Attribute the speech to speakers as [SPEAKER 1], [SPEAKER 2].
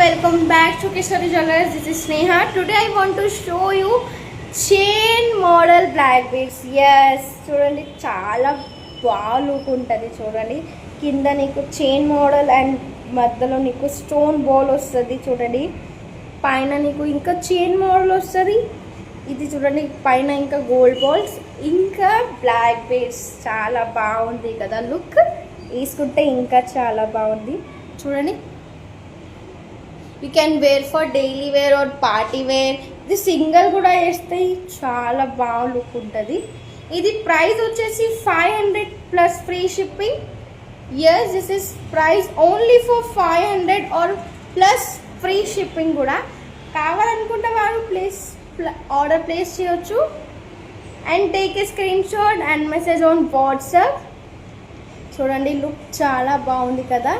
[SPEAKER 1] welcome back to Kishori Jewellers. This is Sneha. Today I want to show you chain model black beads. Yes, చూడండి చాలా బాగా look ఉంటుంది. చూడండి కింద నీకు చైన్ మోడల్ అండ్ మధ్యలో నీకు స్టోన్ బాల్ వస్తుంది. చూడండి పైన నీకు ఇంకా చైన్ మోడల్ వస్తుంది. ఇది చూడండి పైన ఇంకా గోల్డ్ బాల్స్ ఇంకా బ్లాక్ బీడ్స్. చాలా బాగుంది కదా లుక్. వేసుకుంటే ఇంకా చాలా బాగుంది. చూడండి you can wear for daily wear or party wear. ఇది సింగిల్ కూడా వేస్తే చాలా బాగా లుక్ ఉంటుంది. ఇది ప్రైస్ వచ్చేసి 500 plus free shipping. Yes, this is price only for 500 or plus free shipping కూడా. కావాలనుకుంటే వారు ఆర్డర్ ప్లేస్ చేయొచ్చు and take a screen shot and message on WhatsApp. చూడండి లుక్ చాలా బాగుంది కదా.